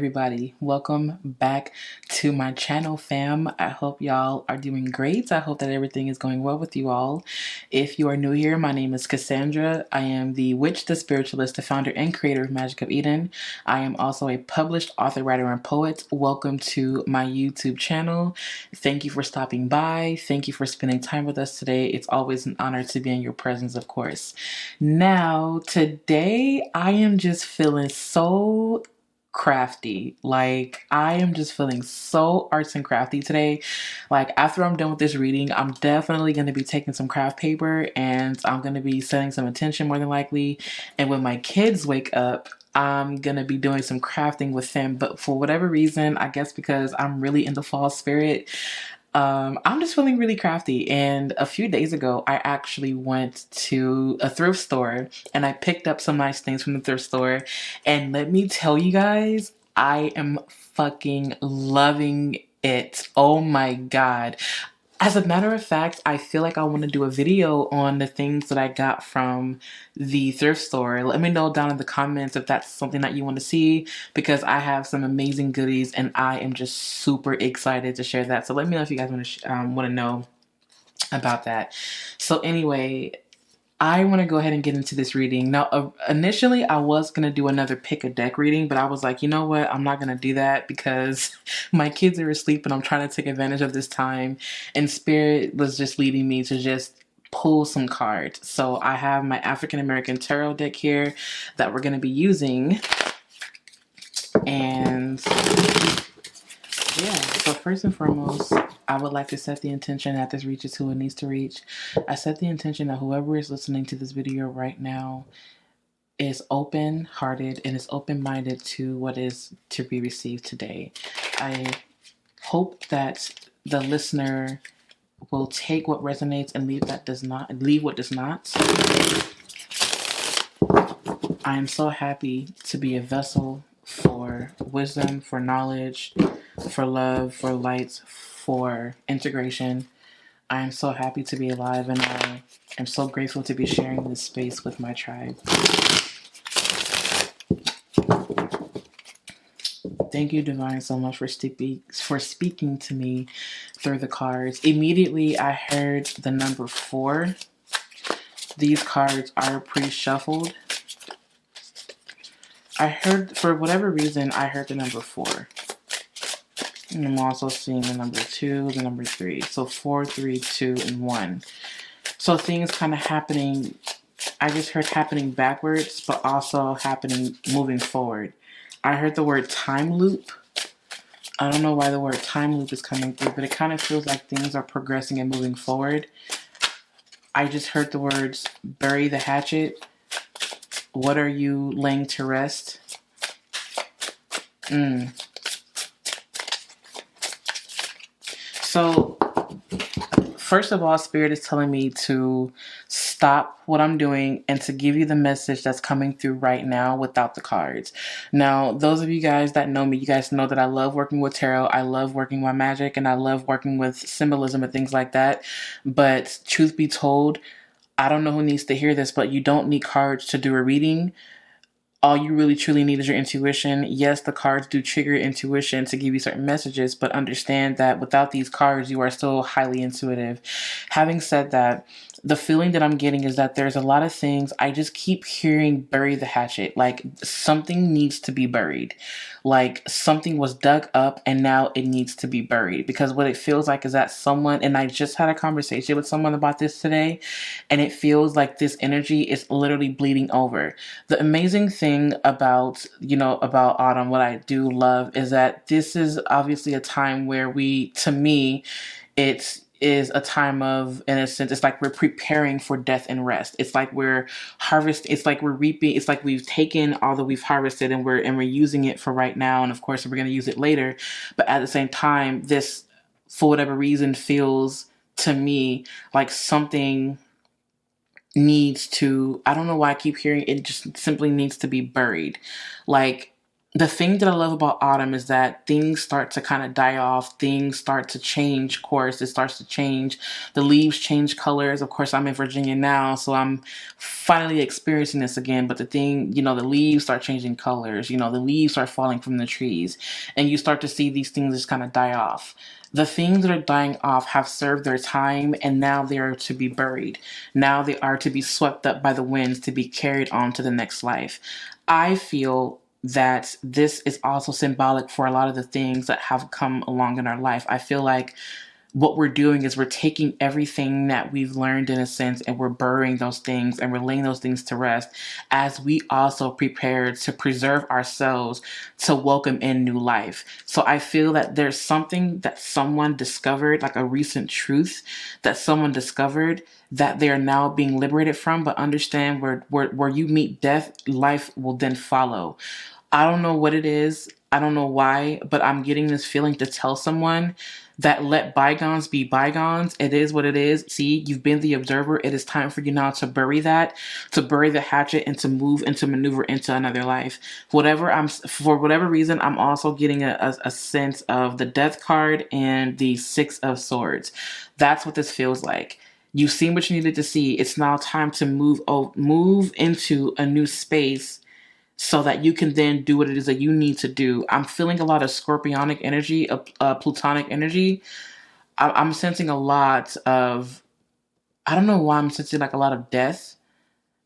everybody. Welcome back to my channel, fam. I hope y'all are doing great. I hope that everything is going well with you all. If you are new here, my name is Cassandra. I am the witch, the spiritualist, the founder and creator of Magick of Eden. I am also a published author, writer, and poet. Welcome to my YouTube channel. Thank you for stopping by. Thank you for spending time with us today. It's always an honor to be in your presence, of course. Now, today I am just feeling so crafty. Like, I am just feeling so arts and crafty today. Like, after I'm done with this reading, I'm definitely going to be taking some craft paper and I'm going to be setting some intention more than likely. And when my kids wake up, I'm going to be doing some crafting with them. But for whatever reason, I guess because I'm really in the fall spirit, I'm just feeling really crafty. And a few days ago, I actually went to a thrift store and I picked up some nice things from the thrift store. And let me tell you guys, I am fucking loving it. Oh my God. As a matter of fact, I feel like I want to do a video on the things that I got from the thrift store. Let me know down in the comments if that's something that you want to see, because I have some amazing goodies and I am just super excited to share that. So let me know if you guys want to know about that. So anyway, I want to go ahead and get into this reading. Now, initially, I was going to do another pick a deck reading, but I was like, you know what? I'm not going to do that because my kids are asleep and I'm trying to take advantage of this time. And Spirit was just leading me to just pull some cards. So I have my African American Tarot deck here that we're going to be using. And yeah, so first and foremost, I would like to set the intention that this reaches who it needs to reach. I set the intention that whoever is listening to this video right now is open-hearted and is open-minded to what is to be received today. I hope that the listener will take what resonates and leave what does not. I am so happy to be a vessel for wisdom, for knowledge, for love, for light, for integration. I am so happy to be alive and I am so grateful to be sharing this space with my tribe. Thank you, Divine, so much for speaking to me through the cards. Immediately, I heard the number 4. These cards are pre-shuffled. For whatever reason, I heard the number 4. And I'm also seeing the number 2, the number 3. So 4, 3, 2, and 1. So things kind of happening, I just heard happening backwards, but also happening moving forward. I heard the word time loop. I don't know why the word time loop is coming through, but it kind of feels like things are progressing and moving forward. I just heard the words bury the hatchet. What are you laying to rest? So, first of all, Spirit is telling me to stop what I'm doing and to give you the message that's coming through right now without the cards. Now, those of you guys that know me, you guys know that I love working with tarot. I love working with magic and I love working with symbolism and things like that. But truth be told, I don't know who needs to hear this, but you don't need cards to do a reading. All you really truly need is your intuition. Yes, the cards do trigger intuition to give you certain messages, but understand that without these cards, you are still highly intuitive. Having said that, the feeling that I'm getting is that there's a lot of things I just keep hearing bury the hatchet. Like something needs to be buried. Like something was dug up and now it needs to be buried. Because what it feels like is that someone, and I just had a conversation with someone about this today, and it feels like this energy is literally bleeding over. The amazing thing about autumn, what I do love is that this is obviously a time where to me, it is a time of, in a sense, it's like we're preparing for death and rest. It's like we're it's like we're reaping, it's like we've taken all that we've harvested and we're using it for right now. And of course, we're going to use it later. But at the same time, this, for whatever reason, feels to me like something needs to, I don't know why I keep hearing it just simply needs to be buried. Like the thing that I love about autumn is that things start to kind of die off. Things start to change course. It starts to change. The leaves change colors. Of course, I'm in Virginia now, so I'm finally experiencing this again. But the thing, the leaves start changing colors. The leaves start falling from the trees. And you start to see these things just kind of die off. The things that are dying off have served their time, and now they are to be buried. Now they are to be swept up by the winds to be carried on to the next life. I feel that this is also symbolic for a lot of the things that have come along in our life. I feel like what we're doing is we're taking everything that we've learned in a sense and we're burying those things and we're laying those things to rest as we also prepare to preserve ourselves to welcome in new life. So I feel that there's something that someone discovered, like a recent truth that someone discovered that they are now being liberated from, but understand where you meet death, life will then follow. I don't know what it is. I don't know why, but I'm getting this feeling to tell someone that let bygones be bygones. It is what it is. See, you've been the observer. It is time for you now to bury that, to bury the hatchet, and to move and to maneuver into another life. For whatever reason, I'm also getting a sense of the Death card and the Six of Swords. That's what this feels like. You've seen what you needed to see. It's now time to move into a new space so that you can then do what it is that you need to do. I'm feeling a lot of scorpionic energy, plutonic energy. I'm sensing a lot of, I don't know why I'm sensing like a lot of death.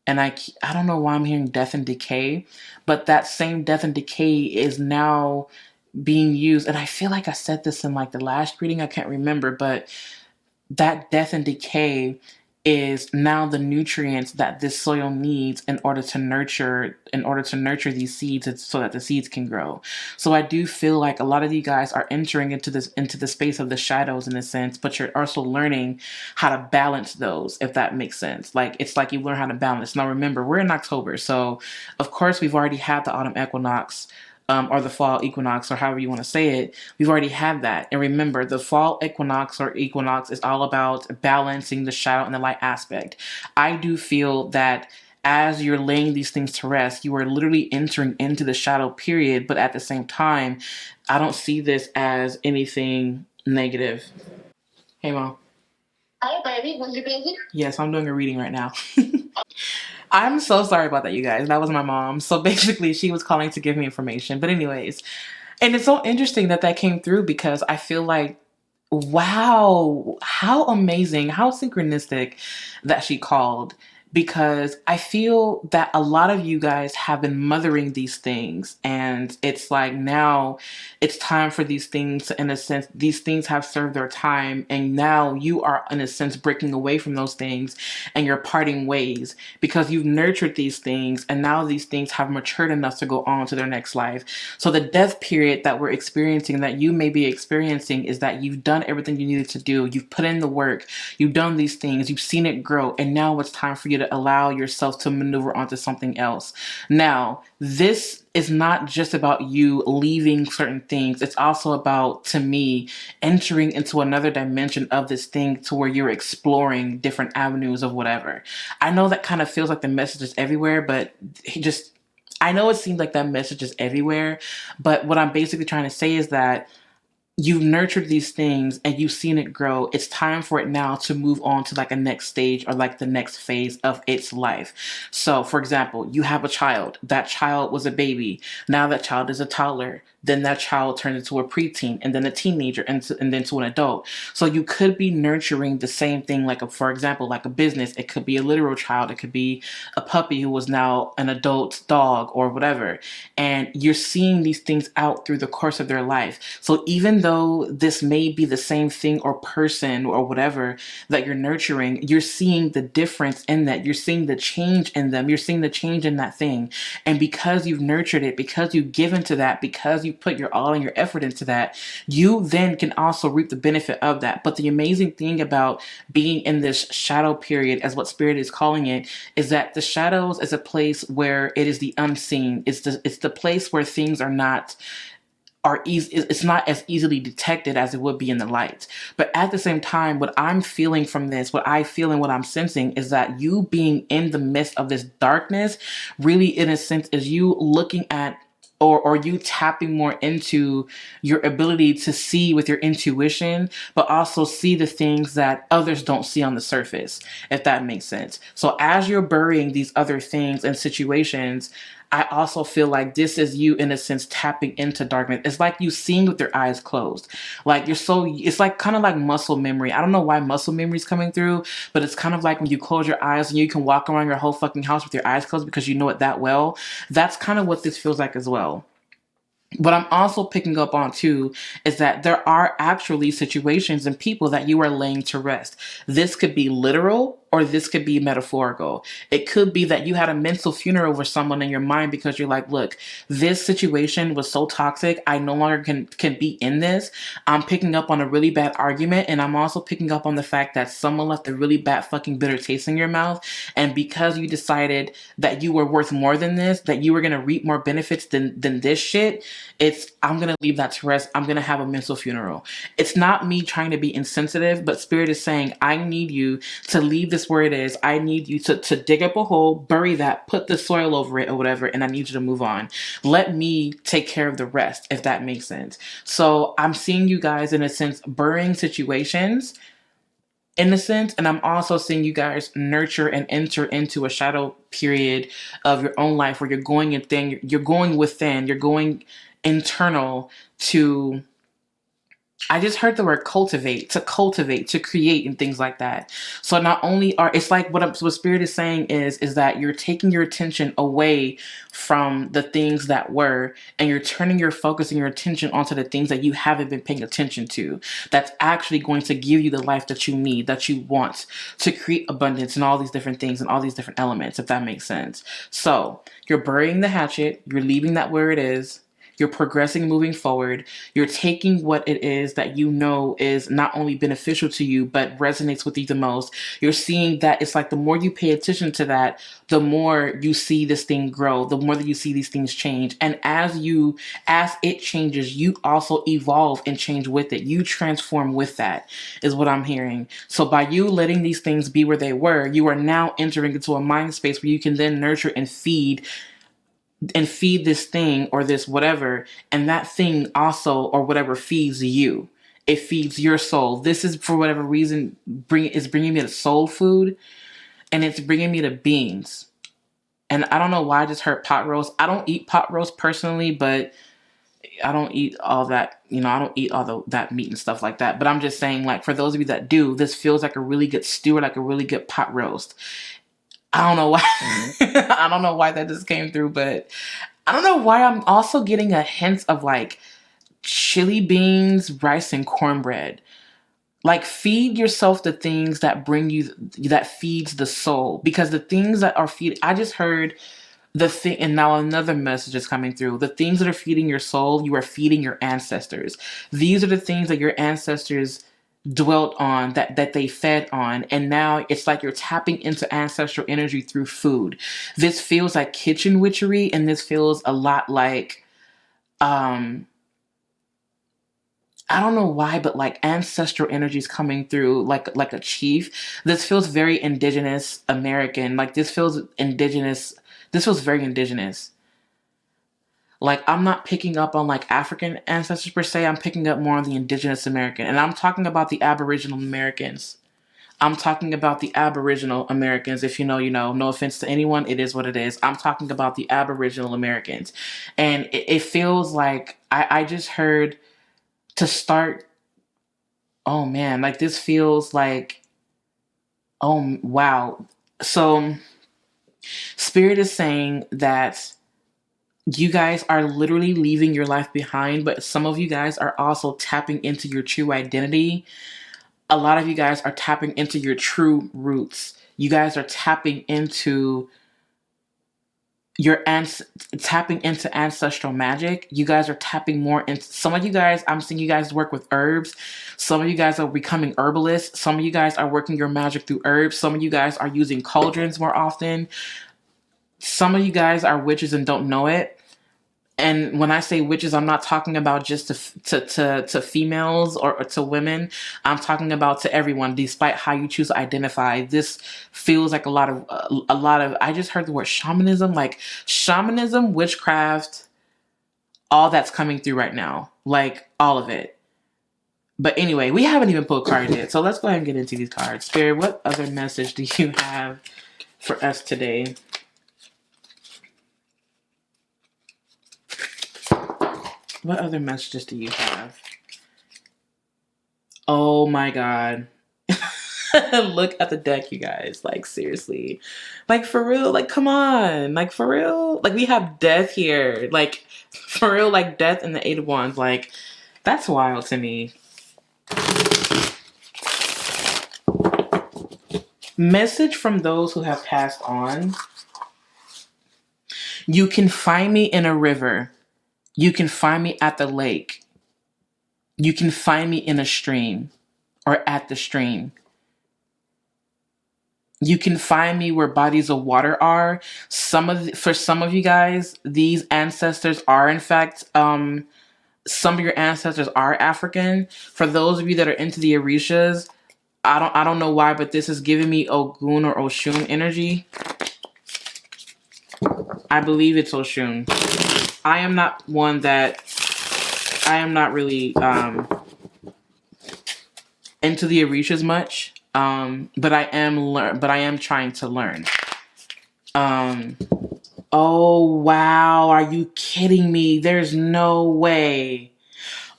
And I don't know why I'm hearing death and decay, but that same death and decay is now being used. And I feel like I said this in like the last reading, I can't remember, but that death and decay is now the nutrients that this soil needs in order to nurture these seeds so that the seeds can grow. So I do feel like a lot of you guys are entering into the space of the shadows in a sense, but you're also learning how to balance those, if that makes sense. Like it's like you learn how to balance. Now remember, we're in October, so of course we've already had the autumn equinox. Or the fall equinox, or however you want to say it, we've already had that. And remember, the fall equinox or equinox is all about balancing the shadow and the light aspect. I do feel that as you're laying these things to rest, you are literally entering into the shadow period, but at the same time, I don't see this as anything negative. Hey, Mom. Hi, baby. Was you busy? Yes, I'm doing a reading right now. I'm so sorry about that, you guys. That was my mom. So basically, she was calling to give me information. But anyways, and it's so interesting that came through because I feel like, wow, how amazing, how synchronistic that she called. Because I feel that a lot of you guys have been mothering these things, and it's like now it's time for these things to, in a sense, these things have served their time, and now you are, in a sense, breaking away from those things and you're parting ways because you've nurtured these things, and now these things have matured enough to go on to their next life. So the death period that we're experiencing, that you may be experiencing, is that you've done everything you needed to do. You've put in the work, you've done these things, you've seen it grow, and now it's time for you to allow yourself to maneuver onto something else. Now, this is not just about you leaving certain things. It's also about, to me, entering into another dimension of this thing to where you're exploring different avenues of whatever. I know that kind of feels like the message is everywhere, but I know it seems like that message is everywhere, but what I'm basically trying to say is that you've nurtured these things and you've seen it grow. It's time for it now to move on to like a next stage or like the next phase of its life. So for example, you have a child. That child was a baby. Now that child is a toddler. Then that child turns into a preteen and then a teenager and then to an adult. So you could be nurturing the same thing, like for example, like a business. It could be a literal child. It could be a puppy who was now an adult dog or whatever. And you're seeing these things out through the course of their life. So even though this may be the same thing or person or whatever that you're nurturing, you're seeing the difference in that. You're seeing the change in them. You're seeing the change in that thing. And because you've nurtured it, because you've given to that, because you put your all and your effort into that, you then can also reap the benefit of that. But the amazing thing about being in this shadow period, as what Spirit is calling it, is that the shadows is a place where it is the unseen. It's the place where things are not it's not as easily detected as it would be in the light. But at the same time, what I'm feeling from this, what I feel and what I'm sensing is that you being in the midst of this darkness really, in a sense, is you looking at or you tapping more into your ability to see with your intuition, but also see the things that others don't see on the surface, if that makes sense. So as you're burying these other things and situations, I also feel like this is you, in a sense, tapping into darkness. It's like you seeing with your eyes closed. Like it's like kind of like muscle memory. I don't know why muscle memory is coming through, but it's kind of like when you close your eyes and you can walk around your whole fucking house with your eyes closed because you know it that well. That's kind of what this feels like as well. What I'm also picking up on too is that there are actually situations and people that you are laying to rest. This could be literal or this could be metaphorical. It could be that you had a mental funeral over someone in your mind because you're like, look, this situation was so toxic. I no longer can be in this. I'm picking up on a really bad argument, and I'm also picking up on the fact that someone left a really bad fucking bitter taste in your mouth. And because you decided that you were worth more than this, that you were going to reap more benefits than this shit, I'm going to leave that to rest. I'm going to have a mental funeral. It's not me trying to be insensitive, but Spirit is saying, I need you to leave this where it is. I need you to dig up a hole, bury that, put the soil over it or whatever, and I need you to move on. Let me take care of the rest, if that makes sense. So I'm seeing you guys, in a sense, burying situations, in a sense, and I'm also seeing you guys nurture and enter into a shadow period of your own life where you're going within, you're going internal to, I just heard the word cultivate, to create and things like that. So not only it's like what Spirit is saying is that you're taking your attention away from the things that were, and you're turning your focus and your attention onto the things that you haven't been paying attention to. That's actually going to give you the life that you need, that you want, to create abundance and all these different things and all these different elements, if that makes sense. So you're burying the hatchet, you're leaving that where it is. You're progressing, moving forward. You're taking what it is that you know is not only beneficial to you, but resonates with you the most. You're seeing that it's like the more you pay attention to that, the more you see this thing grow, the more that you see these things change. And as it changes, you also evolve and change with it. You transform with that, is what I'm hearing. So by you letting these things be where they were, you are now entering into a mind space where you can then nurture and feed this thing or this whatever, and that thing also or whatever feeds you. It feeds your soul. This is, for whatever reason, bringing me to soul food, and it's bringing me to beans. And I don't know why I just heard pot roast. I don't eat pot roast personally, but I don't eat all that, I don't eat all that meat and stuff like that. But I'm just saying, like, for those of you that do, this feels like a really good stew or like a really good pot roast. I don't know why. I don't know why that just came through, but I don't know why I'm also getting a hint of like chili beans, rice, and cornbread. Like, feed yourself the things that that feeds the soul, because the things that are I just heard the thing, and now another message is coming through. The things that are feeding your soul, you are feeding your ancestors. These are the things that your ancestors dwelt on, that they fed on, and now it's like you're tapping into ancestral energy through food. This feels like kitchen witchery, and this feels a lot like I don't know why, but like ancestral energies coming through like a chief. This feels very indigenous American. Like, this feels indigenous. This feels very indigenous. Like, I'm not picking up on like African ancestors per se. I'm picking up more on the indigenous American. And I'm talking about the Aboriginal Americans. I'm talking about the Aboriginal Americans. If you know, you know. No offense to anyone. It is what it is. I'm talking about the Aboriginal Americans. And it feels like I just heard to start. Oh man, like, this feels like, oh wow. So Spirit is saying that you guys are literally leaving your life behind, but some of you guys are also tapping into your true identity. A lot of you guys are tapping into your true roots. You guys are tapping into tapping into ancestral magic. You guys are tapping more into, some of you guys, I'm seeing you guys work with herbs. Some of you guys are becoming herbalists. Some of you guys are working your magic through herbs. Some of you guys are using cauldrons more often. Some of you guys are witches and don't know it. And when I say witches, I'm not talking about just to females or to women. I'm talking about to everyone, despite how you choose to identify. This feels like a lot of, I just heard the word shamanism, like shamanism, witchcraft, all that's coming through right now. Like, all of it. But anyway, we haven't even pulled cards yet. So let's go ahead and get into these cards. Spirit, what other message do you have for us today? What other messages do you have? Oh my God. Look at the deck, you guys. Like, seriously. Like, for real. Like, come on. Like, for real. Like, we have death here. Like, for real, like, death and the Eight of Wands. Like, that's wild to me. Message from those who have passed on. You can find me in a river. You can find me at the lake. You can find me in a stream or at the stream. You can find me where bodies of water are. For some of you guys, these ancestors are in fact, some of your ancestors are African. For those of you that are into the Orishas, I don't know why, but this is giving me Ogun or Oshun energy. I believe it's Oshun. I am not really into the Orishas much. But I am trying to learn. Oh wow, are you kidding me? There's no way.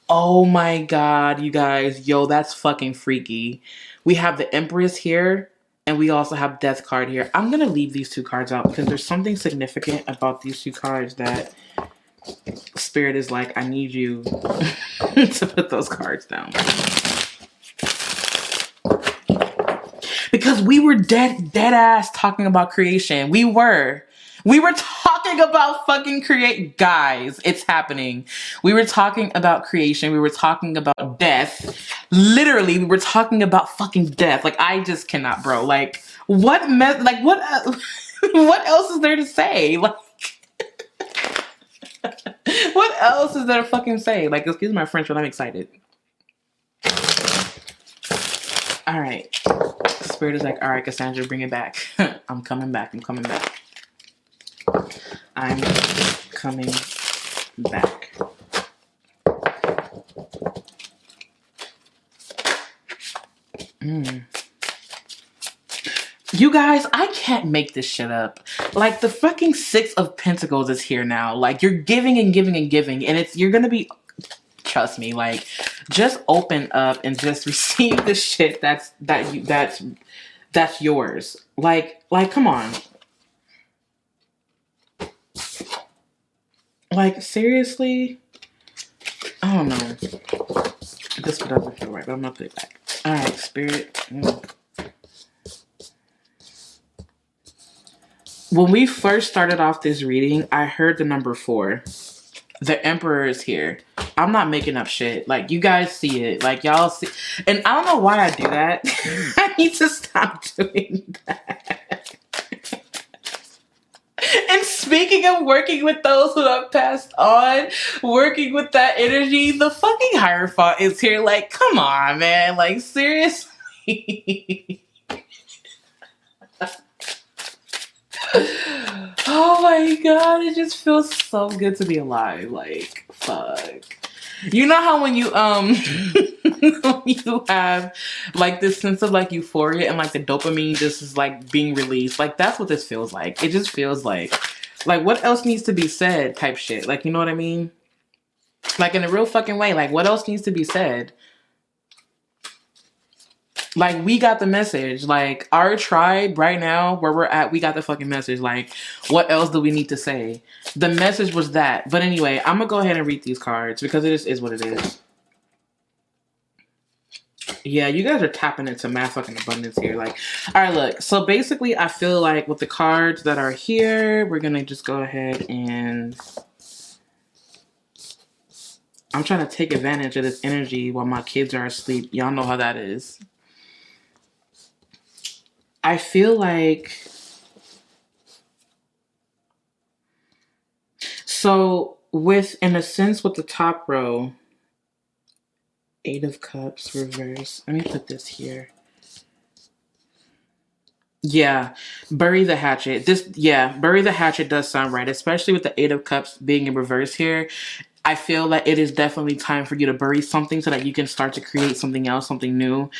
Oh my God, you guys. Yo, that's fucking freaky. We have the Empress here, and we also have Death card here. I'm gonna leave these two cards out because there's something significant about these two cards that Spirit is like, I need you to put those cards down. Because we were dead ass talking about creation. We were talking about fucking guys, it's happening. We were talking about creation. We were talking about death. Literally, we were talking about fucking death. Like, I just cannot, bro. Like, what else is there to say? Like, what else is there to fucking say? Like, excuse my French, but I'm excited. All right. Spirit is like, all right, Cassandra, bring it back. I'm coming back. I'm coming back. I'm coming back. You guys, I can't make this shit up. Like, the fucking Six of Pentacles is here now. Like, you're giving and giving and giving, and you're gonna be, trust me, like, just open up and just receive the shit that's yours. Like, come on. Like, seriously? I don't know. This doesn't feel right, but I'm gonna put it back. Alright, Spirit. When we first started off this reading, I heard the number 4. The Emperor is here. I'm not making up shit. Like, you guys see it. Like, y'all see. And I don't know why I do that. I need to stop doing that. And speaking of working with those who have passed on, working with that energy, the fucking Hierophant is here. Like, come on, man. Like, seriously. Oh my God, it just feels so good to be alive. Like, fuck. You know how when you you have like this sense of like euphoria and like the dopamine just is like being released. Like, that's what this feels like. It just feels like what else needs to be said type shit. Like, you know what I mean? Like, in a real fucking way. Like, what else needs to be said? Like, we got the message. Like, our tribe right now, where we're at, we got the fucking message. Like, what else do we need to say? The message was that. But anyway, I'm gonna go ahead and read these cards because it is what it is. Yeah, you guys are tapping into mad fucking abundance here. Like, all right, look. So basically, I feel like with the cards that are here, we're gonna just go ahead and... I'm trying to take advantage of this energy while my kids are asleep. Y'all know how that is. I feel like, so in a sense with the top row, 8 of Cups, reverse. Let me put this here. Yeah, bury the hatchet. Bury the hatchet does sound right, especially with the 8 of Cups being in reverse here. I feel that it is definitely time for you to bury something so that you can start to create something else, something new,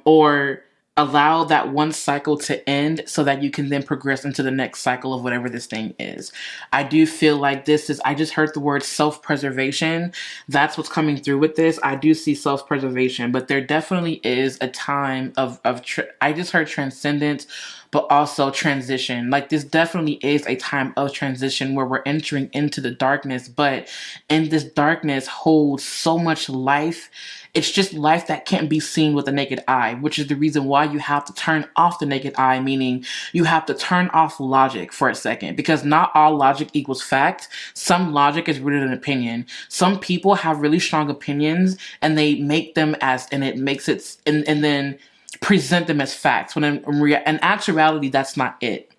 or allow that one cycle to end so that you can then progress into the next cycle of whatever this thing is. I do feel like this is, I just heard the word self-preservation. That's what's coming through with this. I do see self-preservation, but there definitely is a time I just heard transcendence, but also transition. Like, this definitely is a time of transition where we're entering into the darkness, but in this darkness holds so much life. It's just life that can't be seen with the naked eye, which is the reason why you have to turn off the naked eye, meaning you have to turn off logic for a second, because not all logic equals fact. Some logic is rooted in opinion. Some people have really strong opinions and they make them as, and it makes it, and then present them as facts, when in actuality, that's not it.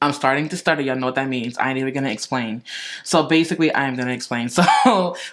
I'm starting to stutter. Y'all know what that means. I ain't even going to explain. So basically, I am going to explain. So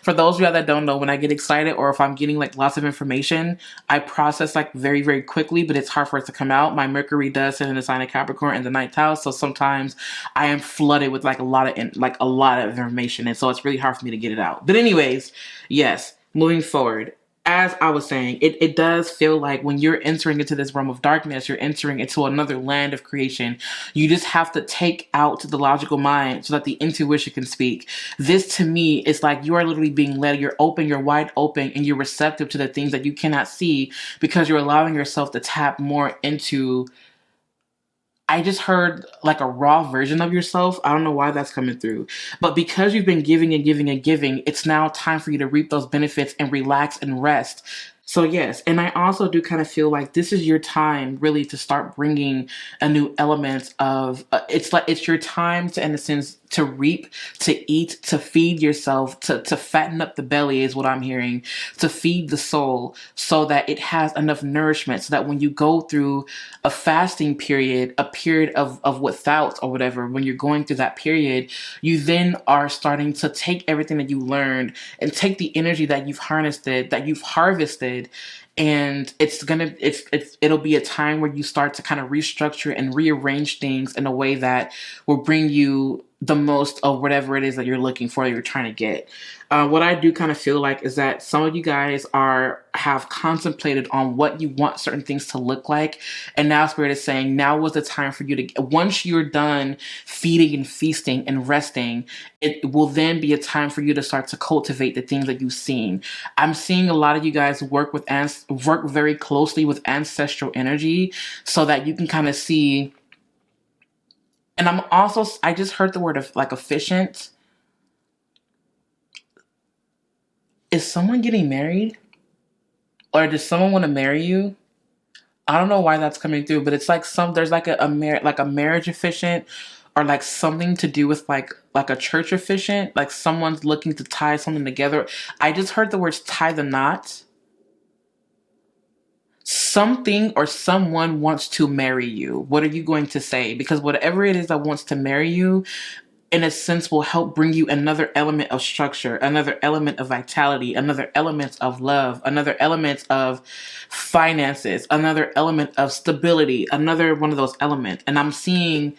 for those of y'all that don't know, when I get excited or if I'm getting like lots of information, I process like very, very quickly, but it's hard for it to come out. My Mercury does sit in the sign of Capricorn in the ninth house. So sometimes I am flooded with like a lot of information. And so it's really hard for me to get it out. But anyways, yes, moving forward. As I was saying, it does feel like when you're entering into this realm of darkness, you're entering into another land of creation. You just have to take out the logical mind so that the intuition can speak. This, to me, is like you are literally being led. You're open, you're wide open, and you're receptive to the things that you cannot see because you're allowing yourself to tap more into, I just heard like a raw version of yourself. I don't know why that's coming through. But because you've been giving and giving and giving, it's now time for you to reap those benefits and relax and rest. So yes, and I also do kind of feel like this is your time really to start bringing a new element of, it's like it's your time to, in a sense, to reap, to eat, to feed yourself, to fatten up the belly is what I'm hearing, to feed the soul so that it has enough nourishment so that when you go through a fasting period, a period of without or whatever, when you're going through that period, you then are starting to take everything that you learned and take the energy that you've harnessed, that you've harvested, and it'll be a time where you start to kind of restructure and rearrange things in a way that will bring you the most of whatever it is that you're looking for, that you're trying to get. What I do kind of feel like is that some of you guys have contemplated on what you want certain things to look like, and now Spirit is saying now was the time for you to, once you're done feeding and feasting and resting, it will then be a time for you to start to cultivate the things that you've seen. I'm seeing a lot of you guys work very closely with ancestral energy so that you can kind of see. And I just heard the word of like efficient. Is someone getting married? Or does someone want to marry you? I don't know why that's coming through, but it's like there's like a marriage efficient, or like something to do with like a church efficient, like someone's looking to tie something together. I just heard the words tie the knot. Something or someone wants to marry you. What are you going to say? Because whatever it is that wants to marry you, in a sense, will help bring you another element of structure, another element of vitality, another element of love, another element of finances, another element of stability, another one of those elements. And I'm seeing,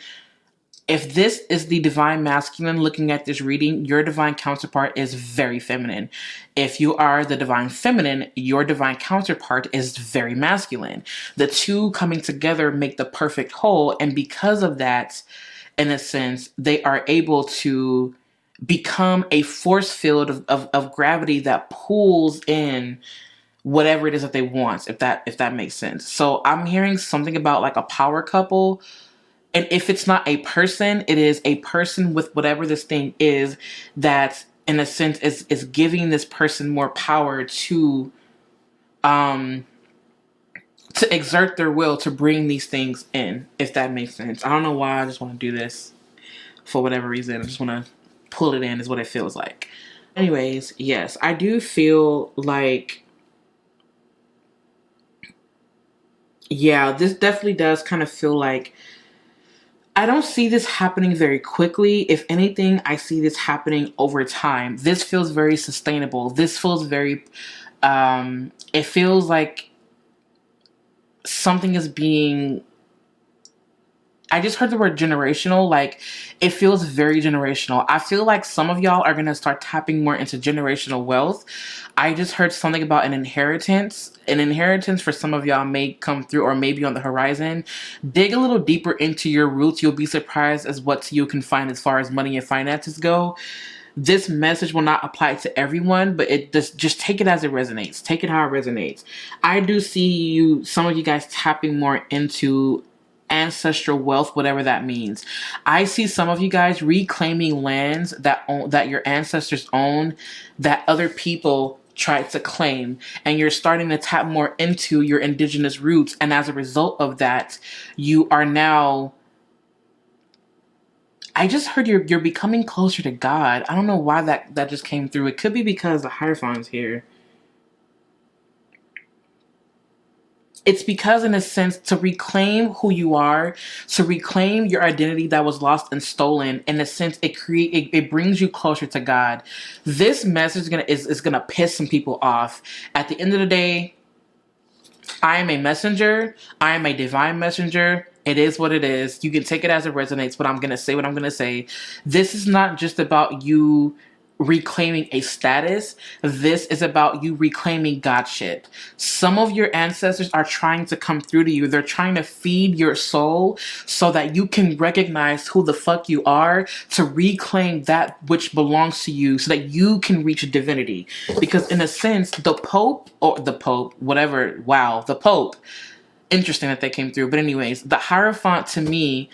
if this is the divine masculine looking at this reading, your divine counterpart is very feminine. If you are the divine feminine, your divine counterpart is very masculine. The two coming together make the perfect whole. And because of that, in a sense, they are able to become a force field of gravity that pulls in whatever it is that they want, if that makes sense. So I'm hearing something about like a power couple. And if it's not a person, it is a person with whatever this thing is that, in a sense, is giving this person more power to exert their will to bring these things in, if that makes sense. I don't know why, I just want to do this for whatever reason. I just want to pull it in is what it feels like. Anyways, yes, I do feel like, yeah, this definitely does kind of feel like, I don't see this happening very quickly. If anything, I see this happening over time. This feels very sustainable. This feels very, it feels like something is being, I just heard the word generational. Like, it feels very generational. I feel like some of y'all are going to start tapping more into generational wealth. I just heard something about an inheritance. An inheritance for some of y'all may come through or maybe on the horizon. Dig a little deeper into your roots. You'll be surprised as what you can find as far as money and finances go. This message will not apply to everyone, but it just take it as it resonates. Take it how it resonates. I do see some of you guys tapping more into ancestral wealth, whatever that means. I see some of you guys reclaiming lands that your ancestors own, that other people tried to claim, and you're starting to tap more into your indigenous roots. And as a result of that, you are now, I just heard you're becoming closer to God. I don't know why that just came through. It could be because the Hierophant's here. It's because, in a sense, to reclaim who you are, to reclaim your identity that was lost and stolen, in a sense, it brings you closer to God. This message is gonna piss some people off. At the end of the day, I am a messenger. I am a divine messenger. It is what it is. You can take it as it resonates, but I'm going to say what I'm going to say. This is not just about you reclaiming a status. This is about you reclaiming Godship. Some of your ancestors are trying to come through to you. They're trying to feed your soul so that you can recognize who the fuck you are, to reclaim that which belongs to you so that you can reach divinity. Because in a sense, the Pope, interesting that they came through. But anyways, the Hierophant, to me,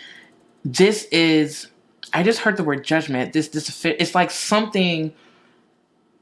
this is, I just heard the word judgment. It's like something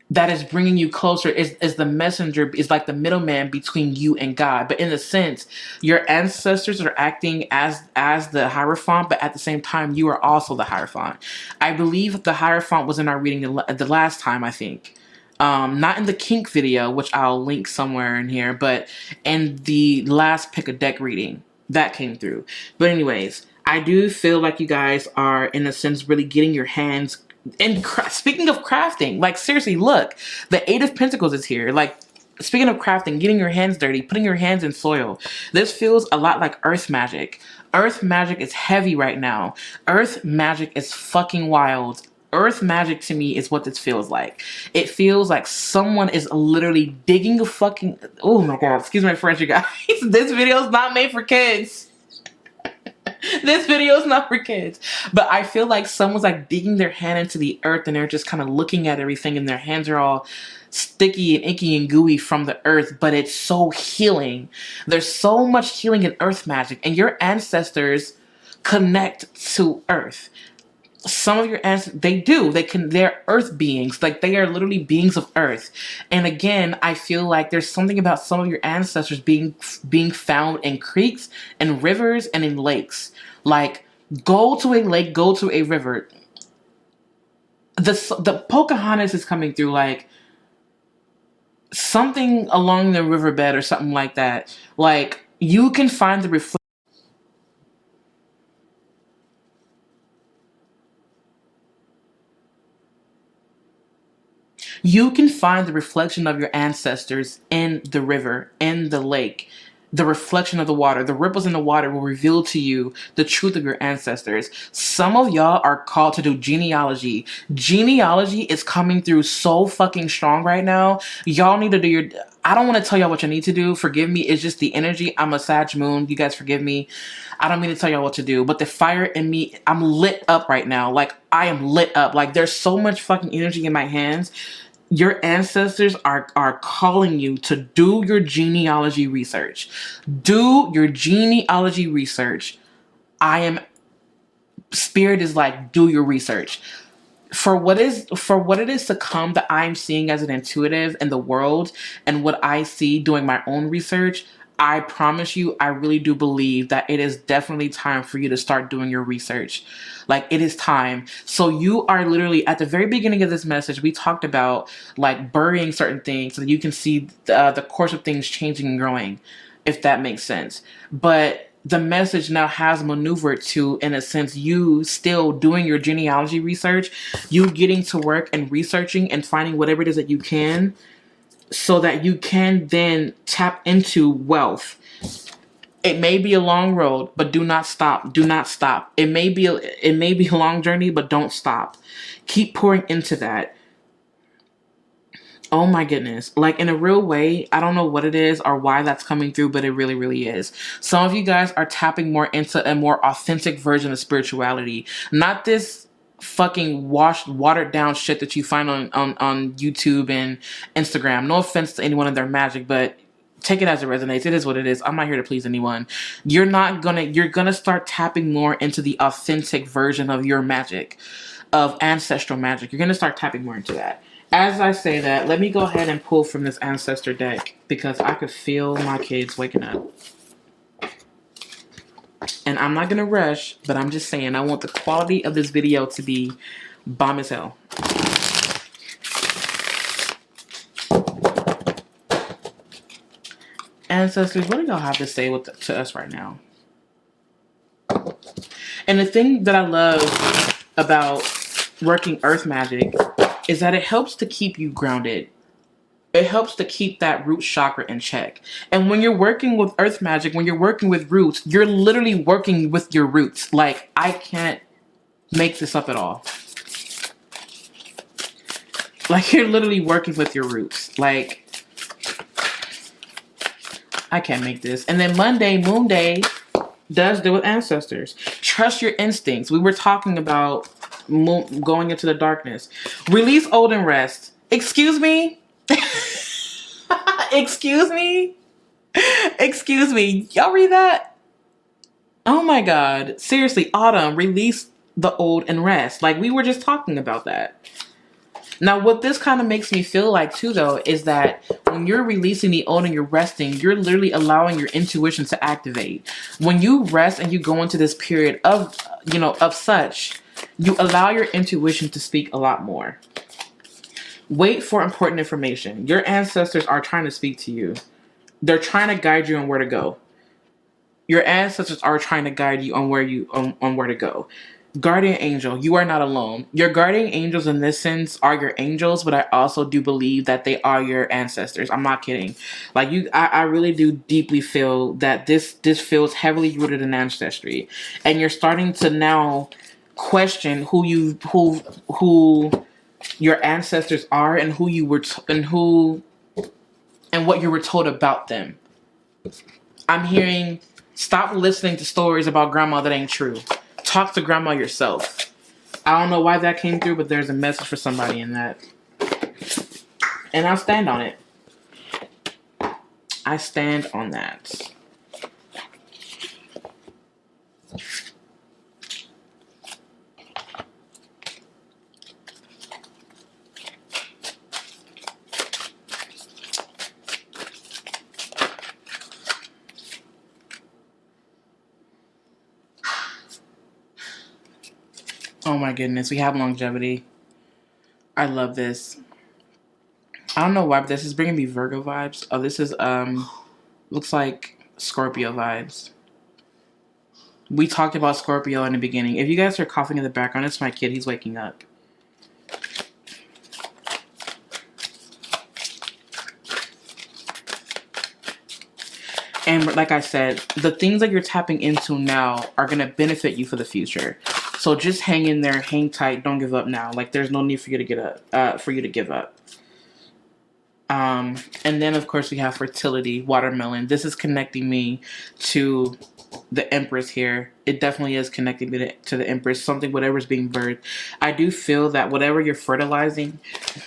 that is bringing you closer. Is the messenger, is like the middleman between you and God. But in a sense, your ancestors are acting as the Hierophant, but at the same time, you are also the Hierophant. I believe the Hierophant was in our reading the last time, I think. Not in the KINK video, which I'll link somewhere in here, but in the last Pick a Deck reading that came through. But anyways, I do feel like you guys are, in a sense, really getting your hands. And speaking of crafting, like, seriously, look, the Eight of Pentacles is here. Like, speaking of crafting, getting your hands dirty, putting your hands in soil. This feels a lot like earth magic. Earth magic is heavy right now. Earth magic is fucking wild. Earth magic, to me, is what this feels like. It feels like someone is literally digging a fucking... Oh my god, excuse my French, you guys. This video is not made for kids. This video is not for kids. But I feel like someone's like digging their hand into the earth, and they're just kind of looking at everything, and their hands are all sticky and icky and gooey from the earth, but it's so healing. There's so much healing in earth magic, and your ancestors connect to earth. Some of your ancestors, they're earth beings. Like, they are literally beings of earth. And again, I feel like there's something about some of your ancestors being found in creeks and rivers and in lakes. Like, go to a lake, go to a river. The Pocahontas is coming through, like, something along the riverbed or something like that. Like, you can find the reflection. You can find the reflection of your ancestors in the river, in the lake. The reflection of the water, the ripples in the water will reveal to you the truth of your ancestors. Some of y'all are called to do genealogy. Genealogy is coming through so fucking strong right now. Y'all need to do your... I don't want to tell y'all what you need to do. Forgive me. It's just the energy. I'm a Sag moon. You guys forgive me. I don't mean to tell y'all what to do. But the fire in me, I'm lit up right now. Like, I am lit up. Like, there's so much fucking energy in my hands. Your ancestors are calling you to do your genealogy research. Do your genealogy research. Spirit is like, do your research. For what it is to come that I'm seeing as an intuitive in the world, and what I see doing my own research, I promise you, I really do believe that it is definitely time for you to start doing your research. Like, it is time. So you are literally, at the very beginning of this message, we talked about, like, burying certain things so that you can see the course of things changing and growing, if that makes sense. But the message now has maneuvered to, in a sense, you still doing your genealogy research, you getting to work and researching and finding whatever it is that you can, so that you can then tap into wealth. It may be a long road, but do not stop. Do not stop. It may be a long journey, but don't stop. Keep pouring into that. Oh my goodness. Like, in a real way, I don't know what it is or why that's coming through, but it really, really is. Some of you guys are tapping more into a more authentic version of spirituality. Not this fucking watered down shit that you find on YouTube and Instagram. No offense to anyone in their magic, but take it as it resonates. It is what it is. I'm not here to please anyone. You're gonna start tapping more into the authentic version of your magic, of ancestral magic. You're gonna start tapping more into that. As I say that, let me go ahead and pull from this ancestor deck because I could feel my kids waking up. And I'm not gonna rush, but I'm just saying I want the quality of this video to be bomb as hell. Ancestors, what do y'all have to say to us right now? And the thing that I love about working earth magic is that it helps to keep you grounded. It helps to keep that root chakra in check. And when you're working with earth magic, when you're working with roots, you're literally working with your roots. Like, I can't make this up at all. Like, you're literally working with your roots. Like, I can't make this. And then Monday, Moon Day, does deal with ancestors. Trust your instincts. We were talking about going into the darkness. Release old and rest. Excuse me? Excuse me? Excuse me. Y'all read that? Oh my God. Seriously, Autumn, release the old and rest. Like, we were just talking about that. Now, what this kind of makes me feel like too, though, is that when you're releasing the old and you're resting, you're literally allowing your intuition to activate. When you rest and you go into this period of, of such, you allow your intuition to speak a lot more. Wait for important information. Your ancestors are trying to speak to you. They're trying to guide you on where to go. Your ancestors are trying to guide you on where to go. Guardian angel, you are not alone. Your guardian angels in this sense are your angels, but I also do believe that they are your ancestors. I'm not kidding. Like, I really do deeply feel that this feels heavily rooted in ancestry, and you're starting to now question who your ancestors are and who you were and what you were told about them. I'm hearing, stop listening to stories about grandma that ain't true. Talk to grandma yourself. I don't know why that came through, but there's a message for somebody in that. And I'll stand on it. I stand on that. Oh my goodness, we have longevity. I love this. I don't know why, but this is bringing me Virgo vibes. Oh, this is, looks like Scorpio vibes. We talked about Scorpio in the beginning. If you guys are coughing in the background, it's my kid. He's waking up. And like I said, the things that you're tapping into now are going to benefit you for the future. So just hang in there, hang tight, don't give up now. Like, there's no need for you to give up. And then of course we have fertility, watermelon. This is connecting me to the Empress here. It definitely is connecting me to the Empress. Something, whatever's being birthed. I do feel that whatever you're fertilizing,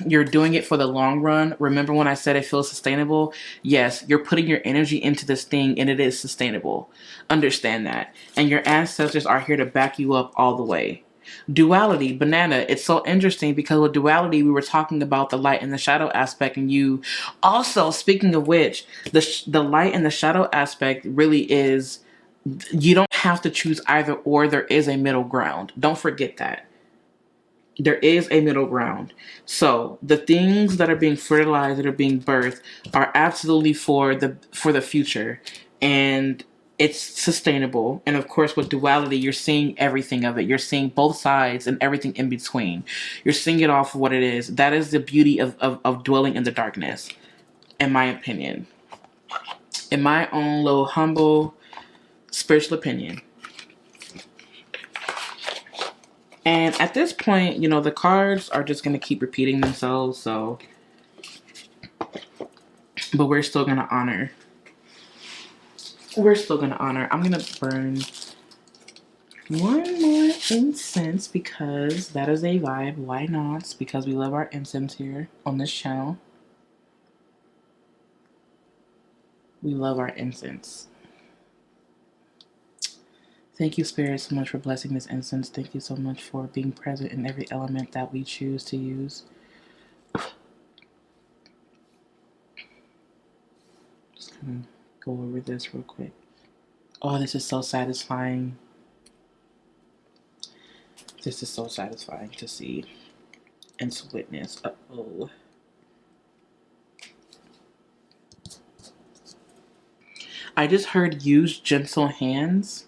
you're doing it for the long run. Remember when I said it feels sustainable? Yes, you're putting your energy into this thing and it is sustainable. Understand that. And your ancestors are here to back you up all the way. Duality, banana. It's so interesting because with duality, we were talking about the light and the shadow aspect, and you also, speaking of which, the light and the shadow aspect really is, you don't have to choose either or. There is a middle ground. Don't forget that. There is a middle ground. So the things that are being fertilized, that are being birthed, are absolutely for the future, and it's sustainable. And of course, with duality, you're seeing everything of it. You're seeing both sides and everything in between. You're seeing it all for what it is. That is the beauty of dwelling in the darkness, in my opinion. In my own little humble spiritual opinion. And at this point, you know, the cards are just going to keep repeating themselves. So, but we're still going to honor. We're still going to honor. I'm going to burn one more incense because that is a vibe. Why not? Because we love our incense here on this channel. We love our incense. Thank you, Spirit, so much for blessing this incense. Thank you so much for being present in every element that we choose to use. Just gonna go over this real quick. Oh, this is so satisfying. This is so satisfying to see and to witness. Uh-oh. I just heard use gentle hands.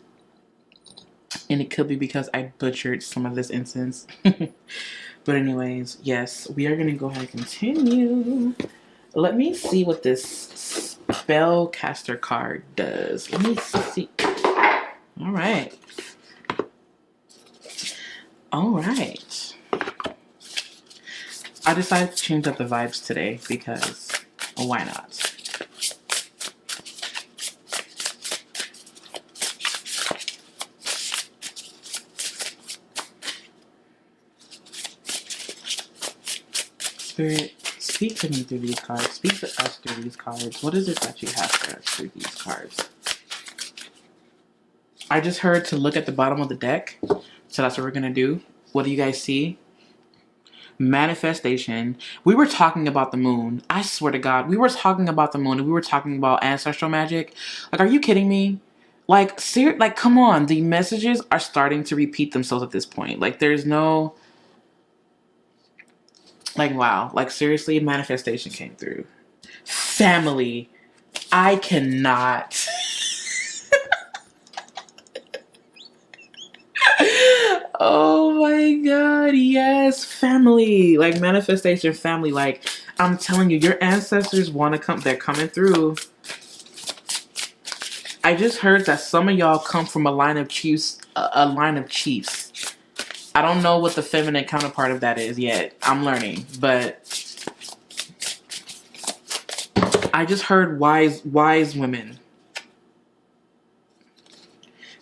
And it could be because I butchered some of this incense. But anyways, yes, we are going to go ahead and continue. Let me see what this spellcaster card does. Let me see. All right. All right. I decided to change up the vibes today because why not? Spirit, speak to me through these cards. Speak to us through these cards. What is it that you have for us through these cards? I just heard to look at the bottom of the deck. So that's what we're going to do. What do you guys see? Manifestation. We were talking about the moon. I swear to God. We were talking about the moon and we were talking about ancestral magic. Like, are you kidding me? Like, come on. The messages are starting to repeat themselves at this point. Like, there's no... Like, wow. Like, seriously, manifestation came through. Family. I cannot. Oh my God. Yes. Family. Like, manifestation, family. Like, I'm telling you, your ancestors want to come. They're coming through. I just heard that some of y'all come from a line of chiefs. A line of chiefs. I don't know what the feminine counterpart of that is yet. I'm learning, but I just heard wise women.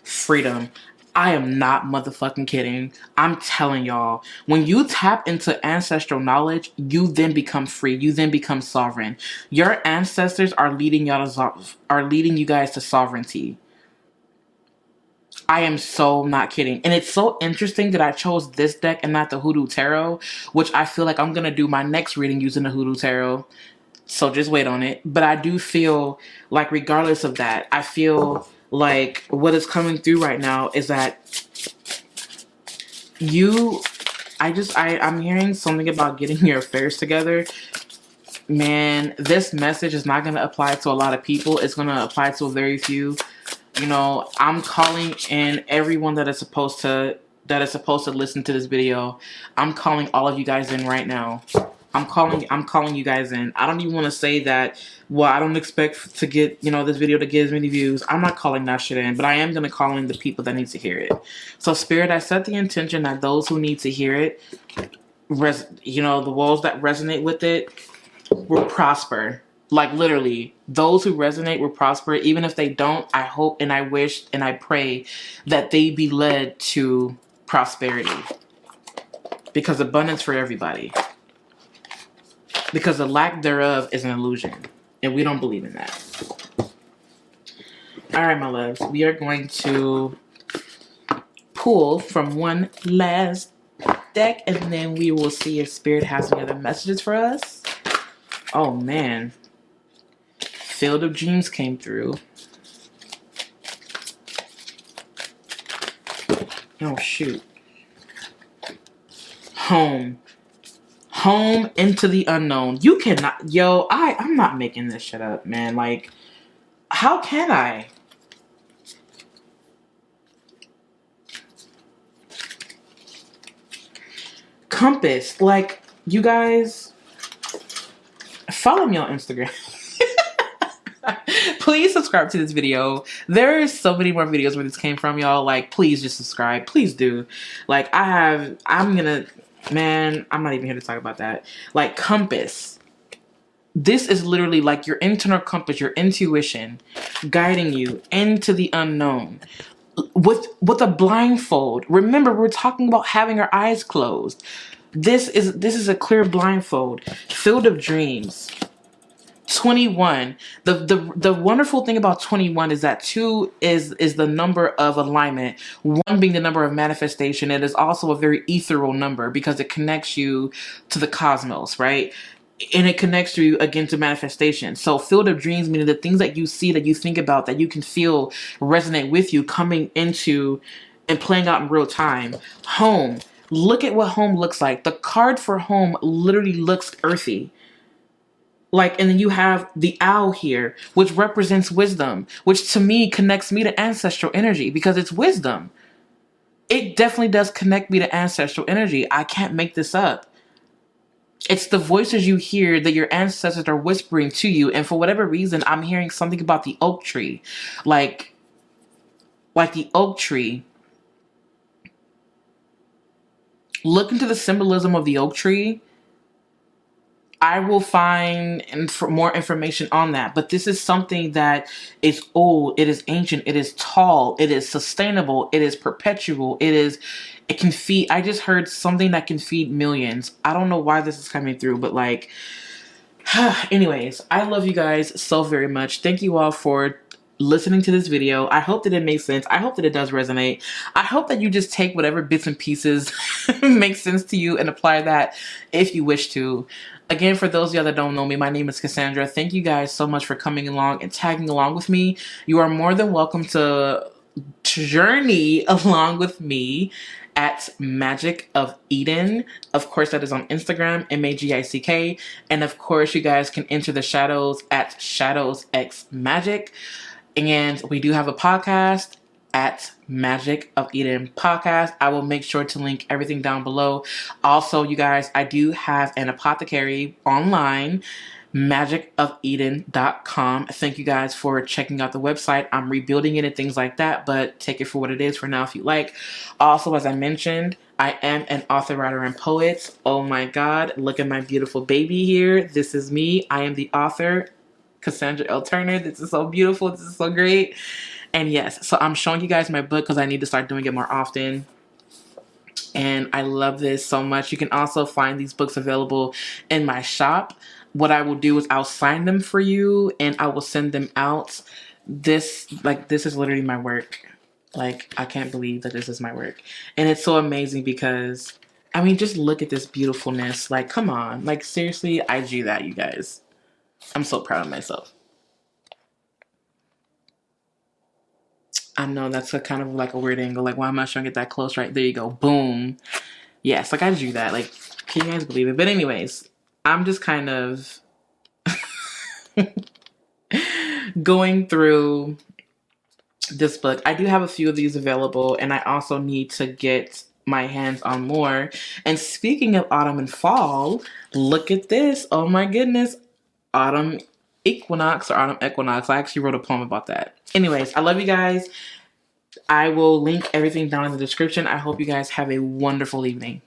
Freedom. I am not motherfucking kidding. I'm telling y'all, when you tap into ancestral knowledge, you then become free. You then become sovereign. Your ancestors are leading you guys to sovereignty. I am so not kidding. And it's so interesting that I chose this deck and not the Hoodoo Tarot, which I feel like I'm going to do my next reading using the Hoodoo Tarot. So just wait on it. But I do feel like regardless of that, I feel like what is coming through right now is that I'm hearing something about getting your affairs together. Man, this message is not going to apply to a lot of people. It's going to apply to a very few. You know, I'm calling in everyone that is supposed to listen to this video. I'm calling all of you guys in right now. I'm calling you guys in. I don't even want to say that, well, I don't expect to get, you know, this video to get as many views. I'm not calling that shit in, but I am going to call in the people that need to hear it. So, Spirit, I set the intention that those who need to hear it, you know, the walls that resonate with it will prosper. Like, literally, those who resonate will prosper. Even if they don't, I hope and I wish and I pray that they be led to prosperity. Because abundance for everybody. Because the lack thereof is an illusion. And we don't believe in that. Alright, my loves. We are going to pull from one last deck. And then we will see if Spirit has any other messages for us. Oh, man. Field of Dreams came through. Oh, shoot. Home. Home into the unknown. You cannot... Yo, I'm not making this shit up, man. Like, how can I? Compass. Like, you guys... Follow me on Instagram. Please subscribe to this video. There are so many more videos where this came from, y'all. Like, please just subscribe. Please do. Like, I'm not even here to talk about that. Like, compass. This is literally like your internal compass, your intuition, guiding you into the unknown. With a blindfold. Remember, we're talking about having our eyes closed. This is a clear blindfold. Field of dreams. 21. The wonderful thing about 21 is that 2 is the number of alignment, 1 being the number of manifestation. It is also a very ethereal number because it connects you to the cosmos, right? And it connects you again to manifestation. So field of dreams, meaning the things that you see, that you think about, that you can feel resonate with you, coming into and playing out in real time. Home. Look at what home looks like. The card for home literally looks earthy. Like, and then you have the owl here, which represents wisdom, which to me connects me to ancestral energy because it's wisdom. It definitely does connect me to ancestral energy. I can't make this up. It's the voices you hear that your ancestors are whispering to you. And for whatever reason, I'm hearing something about the oak tree. Like the oak tree. Look into the symbolism of the oak tree. I will find more information on that. But this is something that is old, it is ancient, it is tall, it is sustainable, it is perpetual, it can feed. I just heard something that can feed millions. I don't know why this is coming through, but like, anyways, I love you guys so very much. Thank you all for listening to this video. I hope that it makes sense. I hope that it does resonate. I hope that you just take whatever bits and pieces make sense to you and apply that if you wish to. Again, for those of y'all that don't know me, my name is Cassandra. Thank you guys so much for coming along and tagging along with me. You are more than welcome to journey along with me at Magick of Eden. Of course, that is on Instagram, MAGICK. And of course, you guys can enter the shadows at Shadows X Magic. And we do have a podcast at Magick of Eden podcast. I will make sure to link everything down below. Also, you guys, I do have an apothecary online, magickofeden.com. Thank you guys for checking out the website. I'm rebuilding it and things like that, but take it for what it is for now if you like. Also, as I mentioned, I am an author, writer, and poet. Oh my God, look at my beautiful baby here. This is me. I am the author, Cassandra L. Turner. This is so beautiful. This is so great. And yes, so I'm showing you guys my book because I need to start doing it more often. And I love this so much. You can also find these books available in my shop. What I will do is I'll sign them for you and I will send them out. This is literally my work. Like, I can't believe that this is my work. And it's so amazing because, I mean, just look at this beautifulness. Like, come on. Like, seriously, I drew that, you guys. I'm so proud of myself. I know that's a kind of like a weird angle. Like, why am I showing it that close? Right there you go. Boom. Yes, like I drew that. Like, can you guys believe it? But anyways, I'm just kind of going through this book. I do have a few of these available, and I also need to get my hands on more. And speaking of autumn and fall, look at this. Oh my goodness. Autumn equinox or autumn equinox. I actually wrote a poem about that. Anyways, I love you guys. I will link everything down in the description. I hope you guys have a wonderful evening.